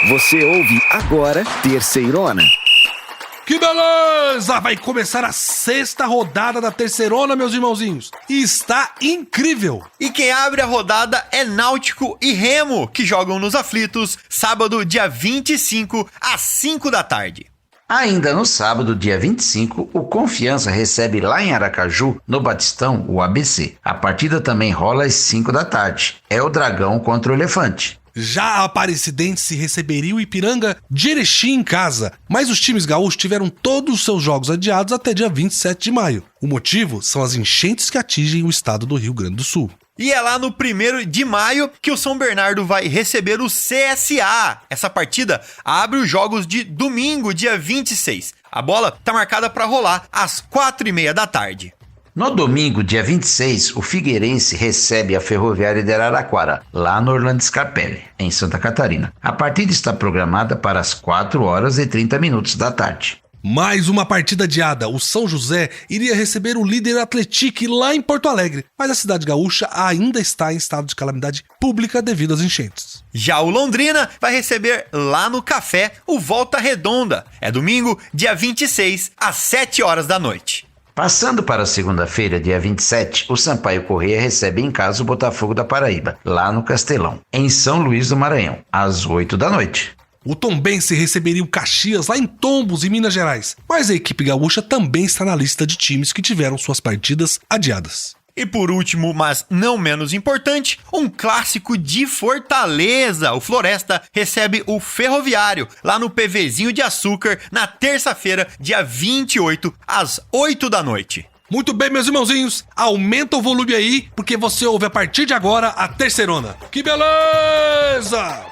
Você ouve agora Terceirona. Que beleza! Vai começar a 6ª rodada da Terceirona, meus irmãozinhos. E está incrível! E quem abre a rodada é Náutico e Remo, que jogam nos aflitos, sábado, dia 25, às 5 da tarde. Ainda no sábado, dia 25, o Confiança recebe lá em Aracaju, no Batistão, o ABC. A partida também rola às 5 da tarde. É o Dragão contra o Elefante. Já a Aparecidense receberia o Ipiranga de Erechim em casa, mas os times gaúchos tiveram todos os seus jogos adiados até dia 27 de maio. O motivo são as enchentes que atingem o estado do Rio Grande do Sul. E é lá no 1º de maio que o São Bernardo vai receber o CSA. Essa partida abre os jogos de domingo, dia 26. A bola está marcada para rolar às 4h30 da tarde. No domingo, dia 26, o Figueirense recebe a Ferroviária de Araraquara, lá no Orlando Scarpelli, em Santa Catarina. A partida está programada para as 4h30 da tarde. Mais uma partida adiada. O São José iria receber o líder Atlético lá em Porto Alegre, mas a cidade gaúcha ainda está em estado de calamidade pública devido às enchentes. Já o Londrina vai receber lá no Café o Volta Redonda. É domingo, dia 26, às 7h da noite. Passando para a segunda-feira, dia 27, o Sampaio Corrêa recebe em casa o Botafogo da Paraíba, lá no Castelão, em São Luís do Maranhão, às 8 da noite. O Tombense receberia o Caxias lá em Tombos, em Minas Gerais, mas a equipe gaúcha também está na lista de times que tiveram suas partidas adiadas. E por último, mas não menos importante, um clássico de Fortaleza. O Floresta recebe o Ferroviário lá no PVzinho de Açúcar na terça-feira, dia 28, às 8 da noite. Muito bem, meus irmãozinhos, aumenta o volume aí, porque você ouve a partir de agora a Terceirona. Que beleza!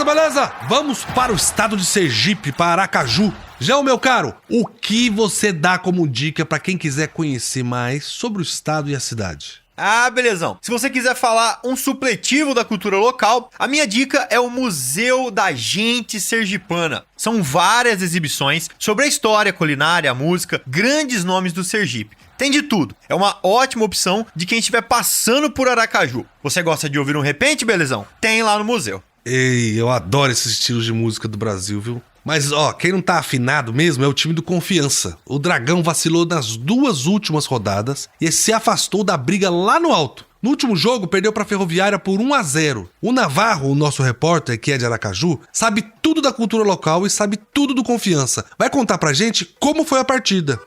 Beleza! Vamos para o estado de Sergipe, para Aracaju. Já, meu caro, o que você dá como dica para quem quiser conhecer mais sobre o estado e a cidade? Ah, belezão. Se você quiser falar um supletivo da cultura local, a minha dica é o Museu da Gente Sergipana. São várias exibições sobre a história, culinária, a música, grandes nomes do Sergipe. Tem de tudo. É uma ótima opção de quem estiver passando por Aracaju. Você gosta de ouvir um repente, belezão? Tem lá no museu. Ei, eu adoro esses estilos de música do Brasil, viu? Mas, quem não tá afinado mesmo é o time do Confiança. O Dragão vacilou nas 2 últimas rodadas e se afastou da briga lá no alto. No último jogo, perdeu pra Ferroviária por 1-0. O Navarro, o nosso repórter, que é de Aracaju, sabe tudo da cultura local e sabe tudo do Confiança. Vai contar pra gente como foi a partida.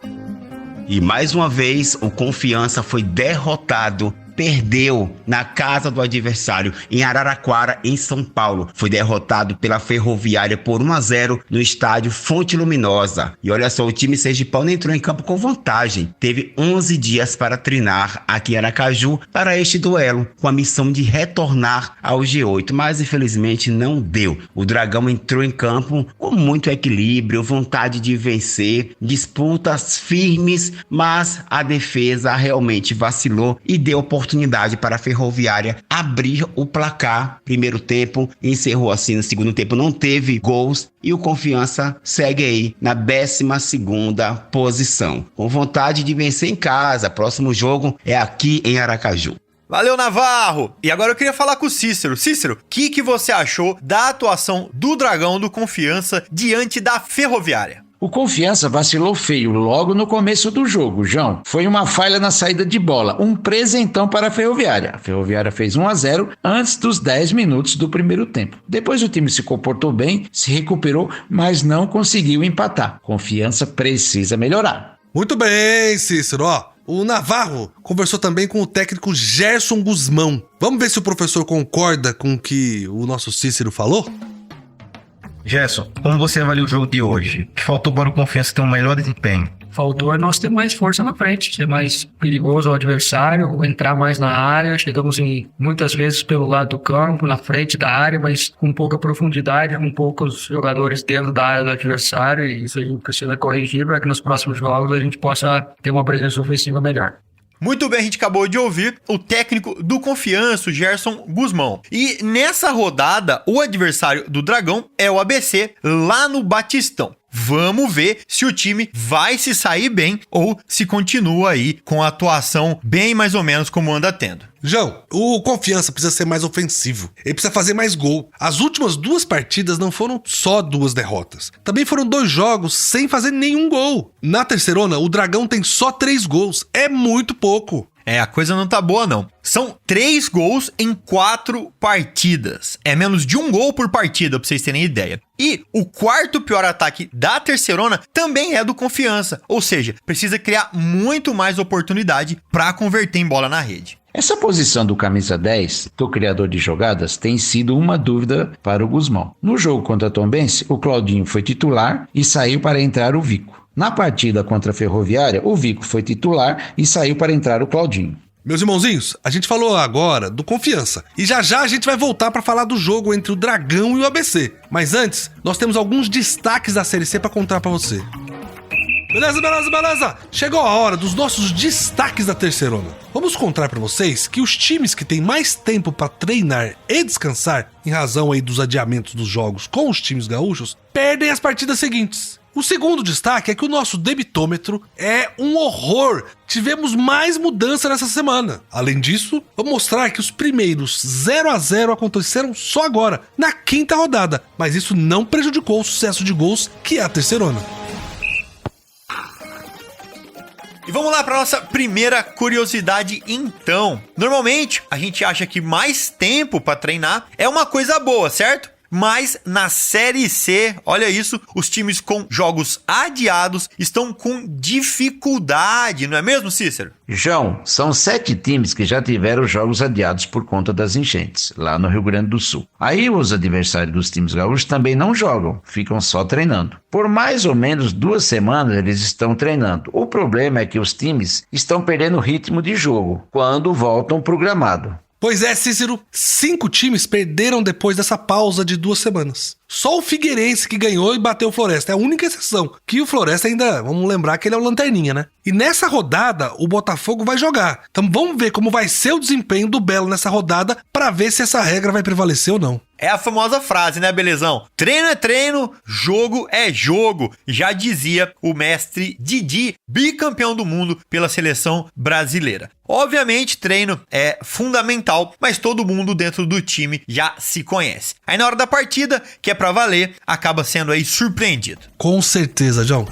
E mais uma vez, o Confiança foi derrotado. Perdeu na casa do adversário em Araraquara, em São Paulo. Foi derrotado pela Ferroviária por 1-0 no estádio Fonte Luminosa. E olha só, o time sergipano entrou em campo com vantagem. Teve 11 dias para treinar aqui em Aracaju para este duelo, com a missão de retornar ao G8, mas infelizmente não deu. O Dragão entrou em campo com muito equilíbrio, vontade de vencer, disputas firmes, mas a defesa realmente vacilou e deu oportunidade para a Ferroviária abrir o placar. Primeiro tempo, encerrou assim. No segundo tempo não teve gols e o Confiança segue aí na 12ª posição. Com vontade de vencer em casa. Próximo jogo é aqui em Aracaju. Valeu, Navarro! E agora eu queria falar com o Cícero. Cícero, o que você achou da atuação do Dragão do Confiança diante da Ferroviária? O Confiança vacilou feio logo no começo do jogo, João. Foi uma falha na saída de bola, um presentão para a Ferroviária. A Ferroviária fez 1-0 antes dos 10 minutos do primeiro tempo. Depois o time se comportou bem, se recuperou, mas não conseguiu empatar. Confiança precisa melhorar. Muito bem, Cícero. O Navarro conversou também com o técnico Gerson Guzmão. Vamos ver se o professor concorda com o que o nosso Cícero falou? Gerson, como você avalia o jogo de hoje? O que faltou para o Confiança ter um melhor desempenho? Faltou nós ter mais força na frente, ser mais perigoso ao adversário, entrar mais na área. Chegamos muitas vezes pelo lado do campo, na frente da área, mas com pouca profundidade, com poucos jogadores dentro da área do adversário. E isso a gente precisa corrigir para que nos próximos jogos a gente possa ter uma presença ofensiva melhor. Muito bem, a gente acabou de ouvir o técnico do Confiança, o Gerson Guzmão. E nessa rodada, o adversário do Dragão é o ABC, lá no Batistão. Vamos ver se o time vai se sair bem ou se continua aí com a atuação bem mais ou menos como anda tendo. João, o Confiança precisa ser mais ofensivo. Ele precisa fazer mais gol. As últimas 2 partidas não foram só 2 derrotas. Também foram 2 jogos sem fazer nenhum gol. Na Terceirona, o Dragão tem só 3 gols. É muito pouco. A coisa não tá boa não. São 3 gols em 4 partidas. É menos de 1 gol por partida, pra vocês terem ideia. E o 4º pior ataque da Terceirona também é do Confiança. Ou seja, precisa criar muito mais oportunidade pra converter em bola na rede. Essa posição do camisa 10, do criador de jogadas, tem sido uma dúvida para o Guzmão. No jogo contra a Tombense, o Claudinho foi titular e saiu para entrar o Vico. Na partida contra a Ferroviária, o Vico foi titular e saiu para entrar o Claudinho. Meus irmãozinhos, a gente falou agora do Confiança. E já a gente vai voltar para falar do jogo entre o Dragão e o ABC. Mas antes, nós temos alguns destaques da Série C para contar para você. Beleza? Chegou a hora dos nossos destaques da Terceirona. Vamos contar para vocês que os times que têm mais tempo para treinar e descansar, em razão aí dos adiamentos dos jogos com os times gaúchos, perdem as partidas seguintes. O segundo destaque é que o nosso debitômetro é um horror. Tivemos mais mudança nessa semana. Além disso, vou mostrar que os primeiros 0-0 aconteceram só agora, na 5ª rodada. Mas isso não prejudicou o sucesso de gols, que é a Terceirona. E vamos lá para nossa primeira curiosidade então. Normalmente, a gente acha que mais tempo para treinar é uma coisa boa, certo? Mas na Série C, olha isso, os times com jogos adiados estão com dificuldade, não é mesmo, Cícero? João, são 7 times que já tiveram jogos adiados por conta das enchentes, lá no Rio Grande do Sul. Aí os adversários dos times gaúchos também não jogam, ficam só treinando. Por mais ou menos 2 semanas eles estão treinando. O problema é que os times estão perdendo o ritmo de jogo quando voltam pro gramado. Pois é, Cícero, 5 times perderam depois dessa pausa de 2 semanas. Só o Figueirense que ganhou e bateu o Floresta, é a única exceção. Que o Floresta ainda, vamos lembrar que ele é o lanterninha, né? E nessa rodada, o Botafogo vai jogar. Então vamos ver como vai ser o desempenho do Belo nessa rodada para ver se essa regra vai prevalecer ou não. É a famosa frase, né, Belezão? Treino é treino, jogo é jogo. Já dizia o mestre Didi, bicampeão do mundo pela seleção brasileira. Obviamente, treino é fundamental, mas todo mundo dentro do time já se conhece. Aí na hora da partida, que é pra valer, acaba sendo aí surpreendido. Com certeza, João.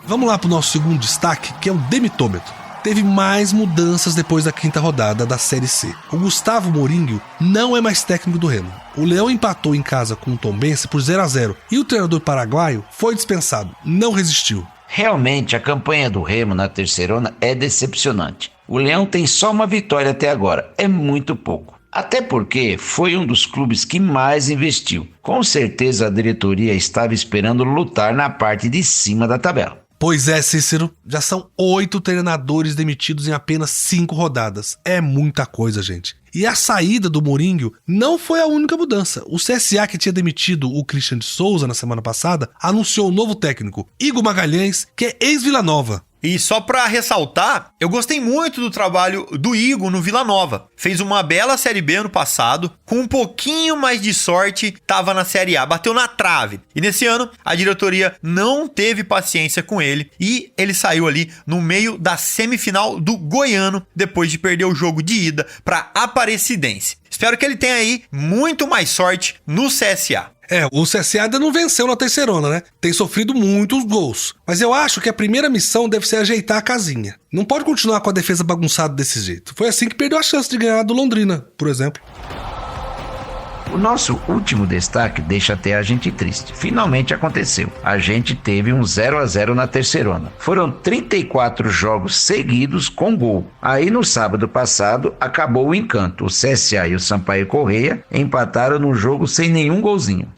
Vamos lá pro nosso segundo destaque, que é o demitômetro. Teve mais mudanças depois da 5ª rodada da Série C. O Gustavo Mourinho não é mais técnico do Remo. O Leão empatou em casa com o Tombense por 0-0 e o treinador paraguaio foi dispensado, não resistiu. Realmente, a campanha do Remo na Terceirona é decepcionante. O Leão tem só uma vitória até agora, é muito pouco. Até porque foi um dos clubes que mais investiu. Com certeza a diretoria estava esperando lutar na parte de cima da tabela. Pois é, Cícero, já são 8 treinadores demitidos em apenas 5 rodadas. É muita coisa, gente. E a saída do Mourinho não foi a única mudança. O CSA, que tinha demitido o Christian de Souza na semana passada, anunciou um novo técnico, Igor Magalhães, que é ex-Vila Nova. E só pra ressaltar, eu gostei muito do trabalho do Igor no Vila Nova. Fez uma bela Série B ano passado, com um pouquinho mais de sorte, tava na Série A, bateu na trave. E nesse ano, a diretoria não teve paciência com ele e ele saiu ali no meio da semifinal do Goiano, depois de perder o jogo de ida pra Aparecidense. Espero que ele tenha aí muito mais sorte no CSA. O CSA ainda não venceu na Terceirona, né? Tem sofrido muitos gols. Mas eu acho que a primeira missão deve ser ajeitar a casinha. Não pode continuar com a defesa bagunçada desse jeito. Foi assim que perdeu a chance de ganhar do Londrina, por exemplo. O nosso último destaque deixa até a gente triste. Finalmente aconteceu. A gente teve um 0-0 na Terceirona. Foram 34 jogos seguidos com gol. Aí no sábado passado acabou o encanto. O CSA e o Sampaio Correia empataram num jogo sem nenhum golzinho.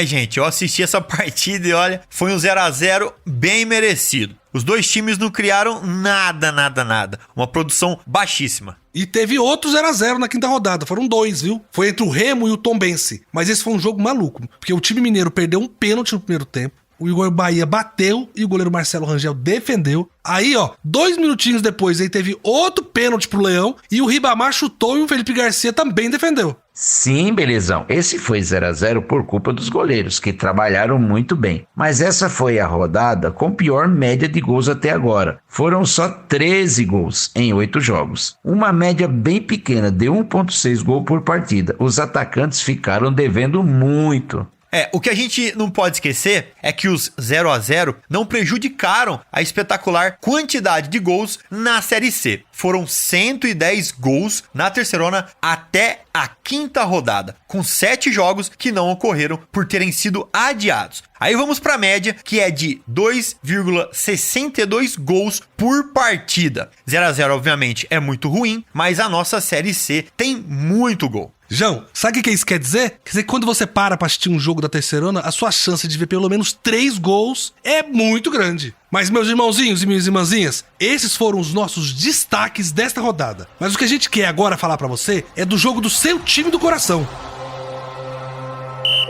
Gente, eu assisti essa partida e olha, foi um 0-0 bem merecido. Os dois times não criaram nada. Uma produção baixíssima. E teve outro 0-0 na 5ª rodada, foram 2, viu? Foi entre o Remo e o Tombense. Mas esse foi um jogo maluco, porque o time mineiro perdeu um pênalti no primeiro tempo. O Igor Bahia bateu e o goleiro Marcelo Rangel defendeu. Aí, 2 minutinhos depois, aí teve outro pênalti pro Leão e o Ribamar chutou e o Felipe Garcia também defendeu. Sim, Belezão, esse foi 0-0 por culpa dos goleiros, que trabalharam muito bem. Mas essa foi a rodada com pior média de gols até agora. Foram só 13 gols em 8 jogos. Uma média bem pequena de 1,6 gol por partida. Os atacantes ficaram devendo muito. O que a gente não pode esquecer é que os 0-0 não prejudicaram a espetacular quantidade de gols na Série C. Foram 110 gols na Terceirona até a 5ª rodada, com 7 jogos que não ocorreram por terem sido adiados. Aí vamos para a média, que é de 2,62 gols por partida. 0-0, obviamente, é muito ruim, mas a nossa Série C tem muito gol. João, sabe o que isso quer dizer? Quer dizer que quando você para pra assistir um jogo da Terceirona, a sua chance de ver pelo menos 3 gols é muito grande. Mas, meus irmãozinhos e minhas irmãzinhas, esses foram os nossos destaques desta rodada. Mas o que a gente quer agora falar pra você é do jogo do seu time do coração.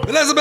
Beleza.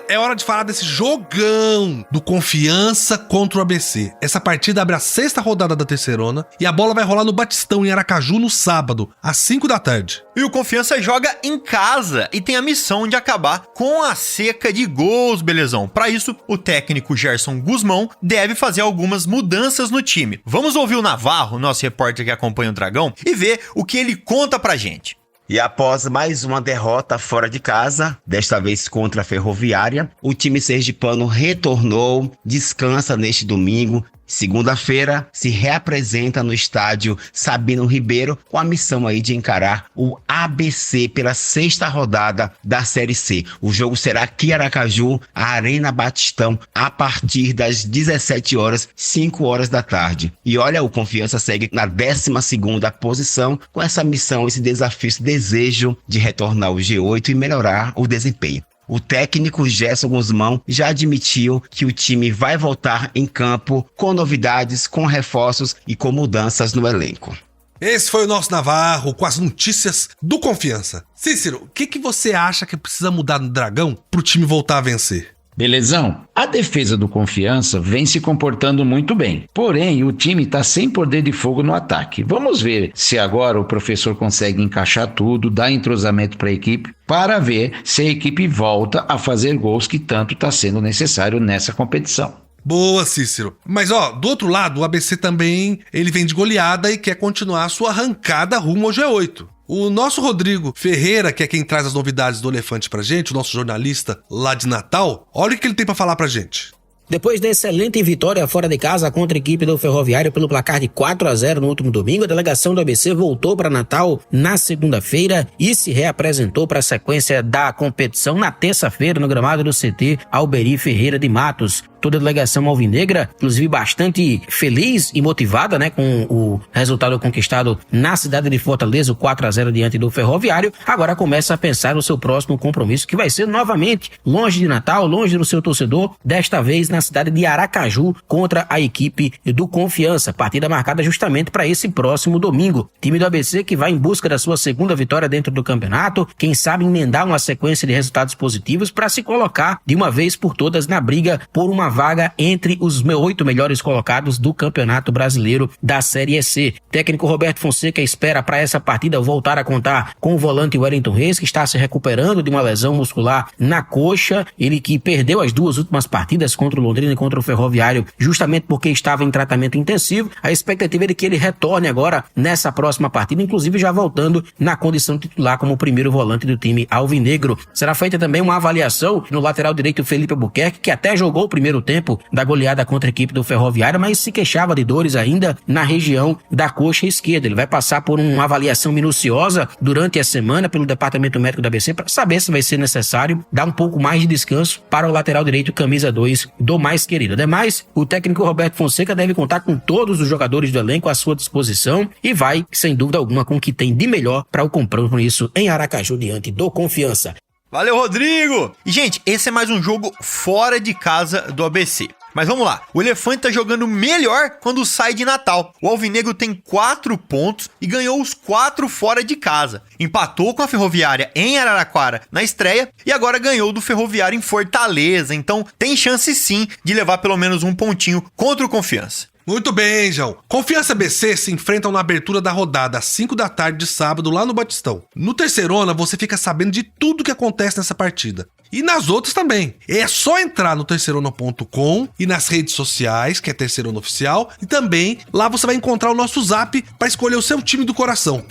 É hora de falar desse jogão do Confiança contra o ABC. Essa partida abre a 6ª rodada da Terceirona e a bola vai rolar no Batistão, em Aracaju, no sábado, às 5 da tarde. E o Confiança joga em casa e tem a missão de acabar com a seca de gols, belezão. Para isso, o técnico Gerson Guzmão deve fazer algumas mudanças no time. Vamos ouvir o Navarro, nosso repórter que acompanha o Dragão, e ver o que ele conta pra gente. E após mais uma derrota fora de casa, desta vez contra a Ferroviária, o time sergipano retornou, descansa neste domingo. Segunda-feira, se reapresenta no estádio Sabino Ribeiro com a missão aí de encarar o ABC pela 6ª rodada da Série C. O jogo será aqui em Aracaju, a Arena Batistão, a partir das 17 horas, 5 horas da tarde. E olha, o Confiança segue na 12ª posição com essa missão, esse desafio, esse desejo de retornar ao G8 e melhorar o desempenho. O técnico Gerson Guzmão já admitiu que o time vai voltar em campo com novidades, com reforços e com mudanças no elenco. Esse foi o nosso Navarro com as notícias do Confiança. Cícero, o que você acha que precisa mudar no Dragão pro time voltar a vencer? Belezão, a defesa do Confiança vem se comportando muito bem, porém o time está sem poder de fogo no ataque. Vamos ver se agora o professor consegue encaixar tudo, dar entrosamento para a equipe, para ver se a equipe volta a fazer gols que tanto está sendo necessário nessa competição. Boa, Cícero. Mas do outro lado, o ABC também ele vem de goleada e quer continuar a sua arrancada rumo ao G8. O nosso Rodrigo Ferreira, que é quem traz as novidades do Elefante pra gente, o nosso jornalista lá de Natal, olha o que ele tem pra falar pra gente. Depois da excelente vitória fora de casa contra a equipe do Ferroviário pelo placar de 4-0 no último domingo, a delegação do ABC voltou para Natal na segunda-feira e se reapresentou para a sequência da competição na terça-feira no gramado do CT Alberi Ferreira de Matos. Toda a delegação alvinegra, inclusive bastante feliz e motivada, com o resultado conquistado na cidade de Fortaleza, o 4-0 diante do Ferroviário, agora começa a pensar no seu próximo compromisso, que vai ser novamente longe de Natal, longe do seu torcedor, desta vez na cidade de Aracaju, contra a equipe do Confiança. Partida marcada justamente para esse próximo domingo. Time do ABC que vai em busca da sua segunda vitória dentro do campeonato, quem sabe emendar uma sequência de resultados positivos para se colocar de uma vez por todas na briga por uma vaga entre os 8 melhores colocados do Campeonato Brasileiro da Série C. O técnico Roberto Fonseca espera para essa partida voltar a contar com o volante Wellington Reis, que está se recuperando de uma lesão muscular na coxa. Ele que perdeu as 2 últimas partidas contra o Londrina e contra o Ferroviário, justamente porque estava em tratamento intensivo. A expectativa é de que ele retorne agora nessa próxima partida, inclusive já voltando na condição titular como primeiro volante do time alvinegro. Será feita também uma avaliação no lateral direito Felipe Albuquerque, que até jogou o primeiro tempo da goleada contra a equipe do Ferroviário, mas se queixava de dores ainda na região da coxa esquerda. Ele vai passar por uma avaliação minuciosa durante a semana pelo departamento médico da ABC para saber se vai ser necessário dar um pouco mais de descanso para o lateral direito camisa 2 do mais querido. Ademais, o técnico Roberto Fonseca deve contar com todos os jogadores do elenco à sua disposição e vai, sem dúvida alguma, com o que tem de melhor para o compromisso em Aracaju diante do Confiança. Valeu, Rodrigo! E, gente, esse é mais um jogo fora de casa do ABC. Mas vamos lá, o Elefante tá jogando melhor quando sai de Natal. O Alvinegro tem 4 pontos e ganhou os 4 fora de casa. Empatou com a Ferroviária em Araraquara na estreia e agora ganhou do Ferroviário em Fortaleza. Então tem chance sim de levar pelo menos um pontinho contra o Confiança. Muito bem, João. Confiança e ABC se enfrentam na abertura da rodada às 5 da tarde de sábado lá no Batistão. No Terceirona você fica sabendo de tudo que acontece nessa partida. E nas outras também. É só entrar no terceirona.com e nas redes sociais, que é Terceirona Oficial, e também lá você vai encontrar o nosso zap para escolher o seu time do coração.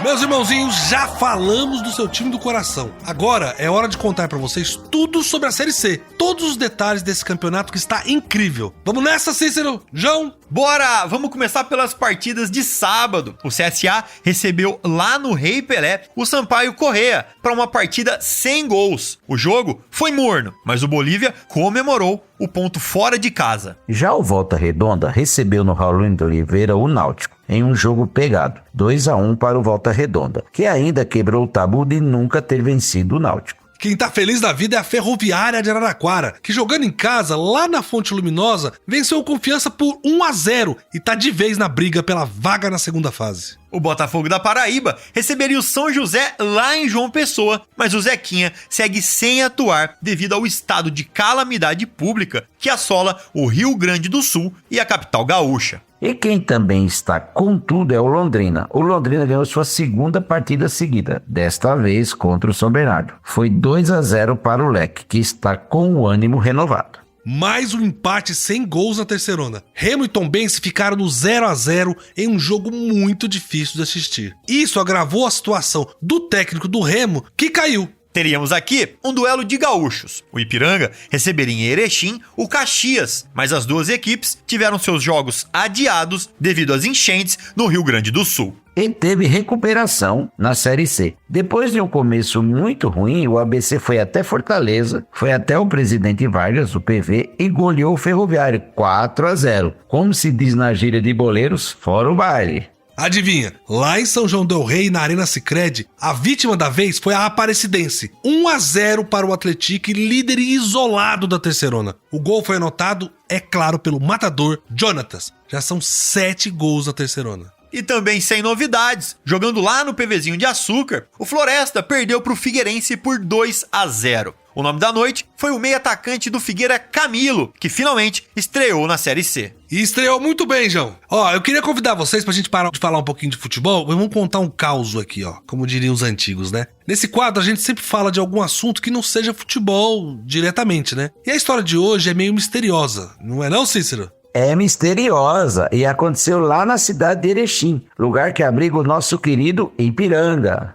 Meus irmãozinhos, já falamos do seu time do coração. Agora é hora de contar pra vocês tudo sobre a Série C. Todos os detalhes desse campeonato que está incrível. Vamos nessa, Cícero? João? Bora! Vamos começar pelas partidas de sábado. O CSA recebeu lá no Rei Pelé o Sampaio Corrêa para uma partida sem gols. O jogo foi morno, mas o Bolívia comemorou o ponto fora de casa. Já o Volta Redonda recebeu no Raulino de Oliveira o Náutico, em um jogo pegado, 2-1 para o Volta Redonda, que ainda quebrou o tabu de nunca ter vencido o Náutico. Quem tá feliz da vida é a Ferroviária de Araraquara, que jogando em casa, lá na Fonte Luminosa, venceu o Confiança por 1-0 e tá de vez na briga pela vaga na segunda fase. O Botafogo da Paraíba receberia o São José lá em João Pessoa, mas o Zequinha segue sem atuar devido ao estado de calamidade pública que assola o Rio Grande do Sul e a capital gaúcha. E quem também está com tudo é o Londrina. O Londrina ganhou sua segunda partida seguida, desta vez contra o São Bernardo. Foi 2-0 para o Leque, que está com o ânimo renovado. Mais um empate sem gols na Terceirona. Remo e Tombense ficaram no 0-0 em um jogo muito difícil de assistir. Isso agravou a situação do técnico do Remo, que caiu. Teríamos aqui um duelo de gaúchos. O Ipiranga receberia em Erechim o Caxias, mas as duas equipes tiveram seus jogos adiados devido às enchentes no Rio Grande do Sul. E teve recuperação na Série C. Depois de um começo muito ruim, o ABC foi até Fortaleza, foi até o Presidente Vargas, o PV, e goleou o Ferroviário 4-0. Como se diz na gíria de boleiros, fora o baile. Adivinha, lá em São João del Rei, na Arena Sicredi, a vítima da vez foi a Aparecidense. 1-0 para o Atlético, líder isolado da Terceirona. O gol foi anotado, é claro, pelo matador Jonatas. Já são 7 gols na Terceirona. E também sem novidades, jogando lá no PVzinho de Açúcar, o Floresta perdeu para o Figueirense por 2-0. O nome da noite foi o meio-atacante do Figueira, Camilo, que finalmente estreou na Série C. E estreou muito bem, João. Ó, eu queria convidar vocês pra gente parar de falar um pouquinho de futebol, mas vamos contar um caos aqui, ó, como diriam os antigos, né? Nesse quadro a gente sempre fala de algum assunto que não seja futebol diretamente, né? E a história de hoje é meio misteriosa, não é não, Cícero? É misteriosa e aconteceu lá na cidade de Erechim, lugar que abriga o nosso querido Ipiranga.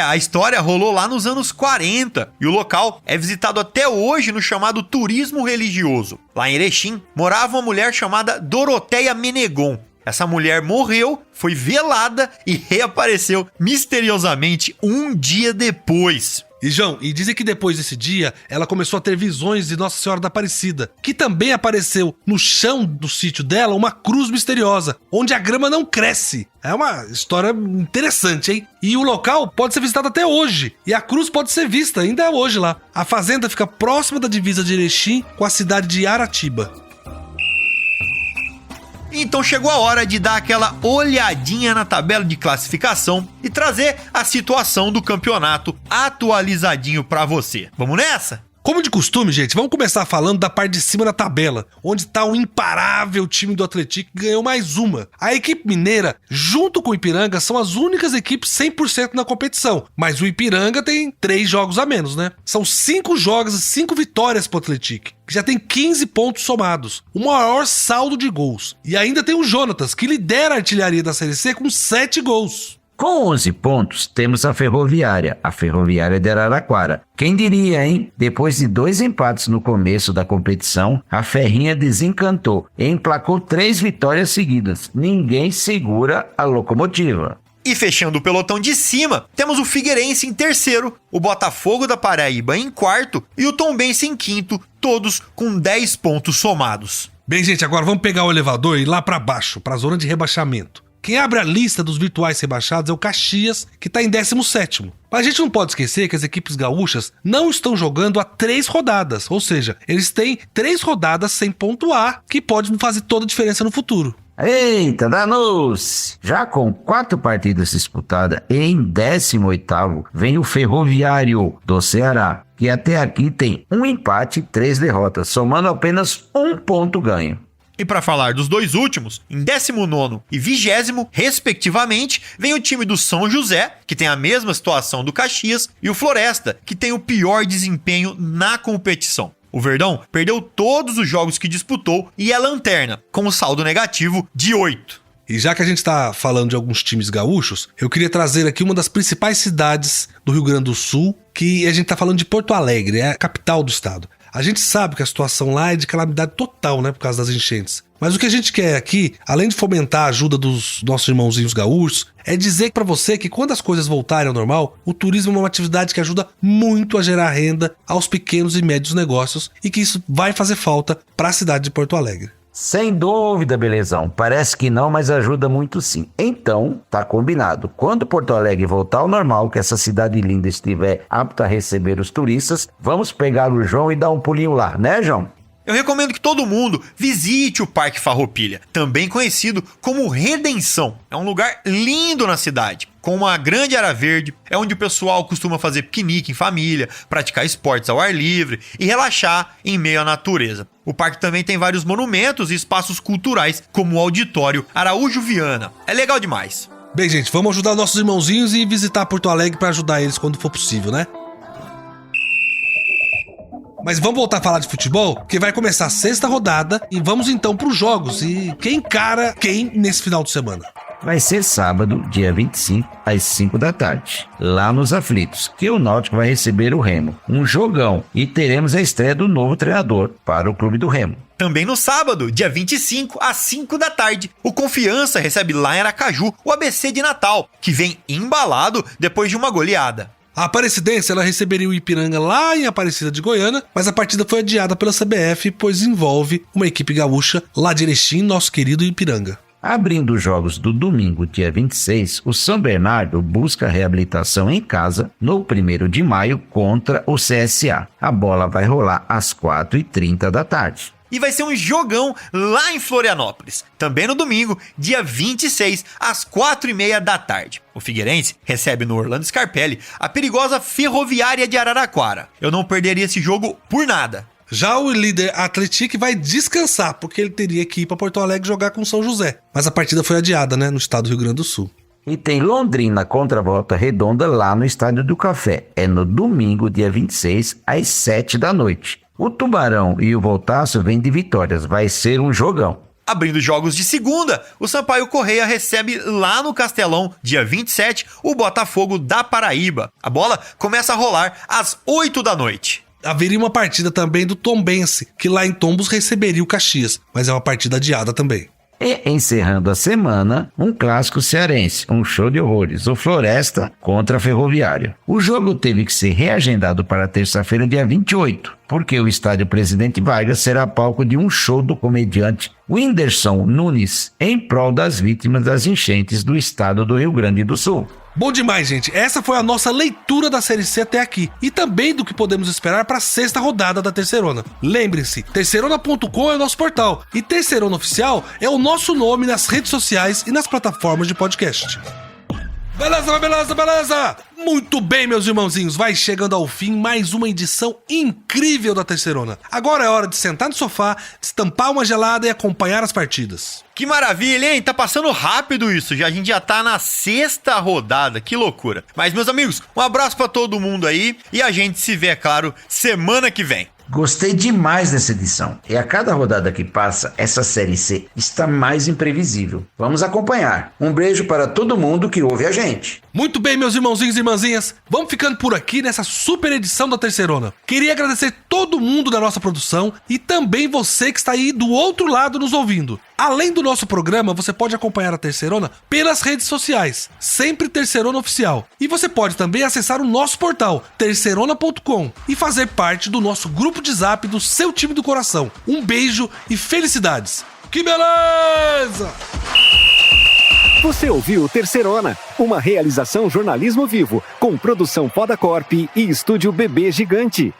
A história rolou lá nos anos 40 e o local é visitado até hoje no chamado turismo religioso. Lá em Erechim morava uma mulher chamada Doroteia Menegon. Essa mulher morreu, foi velada e reapareceu misteriosamente um dia depois. E João, e dizem que depois desse dia, ela começou a ter visões de Nossa Senhora da Aparecida, que também apareceu no chão do sítio dela uma cruz misteriosa, onde a grama não cresce. É uma história interessante, hein? E o local pode ser visitado até hoje, e a cruz pode ser vista ainda hoje lá. A fazenda fica próxima da divisa de Erechim com a cidade de Aratiba. Então chegou a hora de dar aquela olhadinha na tabela de classificação e trazer a situação do campeonato atualizadinho pra você. Vamos nessa? Como de costume, gente, vamos começar falando da parte de cima da tabela, onde está o imparável time do Atlético que ganhou mais uma. A equipe mineira, junto com o Ipiranga, são as únicas equipes 100% na competição, mas o Ipiranga tem 3 jogos a menos, né? São 5 jogos e 5 vitórias pro Atlético, que já tem 15 pontos somados, o maior saldo de gols. E ainda tem o Jonatas, que lidera a artilharia da Série C com 7 gols. Com 11 pontos, temos a Ferroviária de Araraquara. Quem diria, hein? Depois de 2 empates no começo da competição, a Ferrinha desencantou e emplacou 3 vitórias seguidas. Ninguém segura a locomotiva. E fechando o pelotão de cima, temos o Figueirense em terceiro, o Botafogo da Paraíba em quarto e o Tombense em quinto, todos com 10 pontos somados. Bem, gente, agora vamos pegar o elevador e ir lá pra baixo, pra zona de rebaixamento. Quem abre a lista dos virtuais rebaixados é o Caxias, que está em 17º. Mas a gente não pode esquecer que as equipes gaúchas não estão jogando há 3 rodadas, ou seja, eles têm 3 rodadas sem pontuar, que pode fazer toda a diferença no futuro. Eita, danou-se! Já com 4 partidas disputadas, em 18º vem o Ferroviário do Ceará, que até aqui tem 1 empate e 3 derrotas, somando apenas 1 ponto ganho. E para falar dos dois últimos, em 19º e 20º, respectivamente, vem o time do São José, que tem a mesma situação do Caxias, e o Floresta, que tem o pior desempenho na competição. O Verdão perdeu todos os jogos que disputou e é lanterna, com um saldo negativo de 8. E já que a gente tá falando de alguns times gaúchos, eu queria trazer aqui uma das principais cidades do Rio Grande do Sul, que a gente tá falando de Porto Alegre, é a capital do estado. A gente sabe que a situação lá é de calamidade total, né, por causa das enchentes. Mas o que a gente quer aqui, além de fomentar a ajuda dos nossos irmãozinhos gaúchos, é dizer pra você que quando as coisas voltarem ao normal, o turismo é uma atividade que ajuda muito a gerar renda aos pequenos e médios negócios e que isso vai fazer falta pra cidade de Porto Alegre. Sem dúvida, belezão. Parece que não, mas ajuda muito sim. Então, tá combinado. Quando Porto Alegre voltar ao normal, que essa cidade linda estiver apta a receber os turistas, vamos pegar o João e dar um pulinho lá, né, João? Eu recomendo que todo mundo visite o Parque Farroupilha, também conhecido como Redenção. É um lugar lindo na cidade, com uma grande área verde, é onde o pessoal costuma fazer piquenique em família, praticar esportes ao ar livre e relaxar em meio à natureza. O parque também tem vários monumentos e espaços culturais, como o Auditório Araújo Viana. É legal demais. Bem, gente, vamos ajudar nossos irmãozinhos e visitar Porto Alegre pra ajudar eles quando for possível, né? Mas vamos voltar a falar de futebol, que vai começar a 6ª rodada e vamos então pros jogos. E quem encara quem nesse final de semana? Vai ser sábado, dia 25, às 5 da tarde, lá nos Aflitos, que o Náutico vai receber o Remo. Um jogão, e teremos a estreia do novo treinador para o clube do Remo. Também no sábado, dia 25, às 5 da tarde, o Confiança recebe lá em Aracaju o ABC de Natal, que vem embalado depois de uma goleada. A Aparecidense, ela receberia o Ipiranga lá em Aparecida de Goiânia, mas a partida foi adiada pela CBF, pois envolve uma equipe gaúcha lá de Erechim, nosso querido Ipiranga. Abrindo os jogos do domingo, dia 26, o São Bernardo busca reabilitação em casa no 1º de maio contra o CSA. A bola vai rolar às 4h30 da tarde. E vai ser um jogão lá em Florianópolis, também no domingo, dia 26, às 4h30 da tarde. O Figueirense recebe no Orlando Scarpelli a perigosa Ferroviária de Araraquara. Eu não perderia esse jogo por nada. Já o líder Atlético vai descansar, porque ele teria que ir para Porto Alegre jogar com São José. Mas a partida foi adiada, né, no estado do Rio Grande do Sul. E tem Londrina contra Volta Redonda lá no Estádio do Café. É no domingo, dia 26, às 7 da noite. O Tubarão e o Voltaço vêm de vitórias. Vai ser um jogão. Abrindo jogos de segunda, o Sampaio Correia recebe lá no Castelão, dia 27, o Botafogo da Paraíba. A bola começa a rolar às 8 da noite. Haveria uma partida também do Tombense, que lá em Tombos receberia o Caxias, mas é uma partida adiada também. E encerrando a semana, um clássico cearense, um show de horrores, o Floresta contra a Ferroviária. O jogo teve que ser reagendado para terça-feira, dia 28, porque o estádio Presidente Vargas será palco de um show do comediante Whindersson Nunes, em prol das vítimas das enchentes do estado do Rio Grande do Sul. Bom demais, gente. Essa foi a nossa leitura da Série C até aqui. E também do que podemos esperar para a 6ª rodada da Terceirona. Lembrem-se, terceirona.com é o nosso portal. E Terceirona Oficial é o nosso nome nas redes sociais e nas plataformas de podcast. Beleza, beleza, beleza! Muito bem, meus irmãozinhos, vai chegando ao fim mais uma edição incrível da Terceirona. Agora é hora de sentar no sofá, destampar uma gelada e acompanhar as partidas. Que maravilha, hein? Tá passando rápido isso, a gente já tá na 6ª rodada, que loucura. Mas, meus amigos, um abraço pra todo mundo aí e a gente se vê, é claro, semana que vem. Gostei demais dessa edição. E a cada rodada que passa, essa Série C está mais imprevisível. Vamos acompanhar. Um beijo para todo mundo que ouve a gente. Muito bem, meus irmãozinhos e irmãzinhas. Vamos ficando por aqui nessa super edição da Terceirona. Queria agradecer todo mundo da nossa produção e também você que está aí do outro lado nos ouvindo. Além do nosso programa, você pode acompanhar a Terceirona pelas redes sociais, sempre Terceirona Oficial. E você pode também acessar o nosso portal, terceirona.com, e fazer parte do nosso grupo de zap do seu time do coração. Um beijo e felicidades! Que beleza! Você ouviu Terceirona, uma realização jornalismo vivo, com produção Poda Corp e estúdio Bebê Gigante.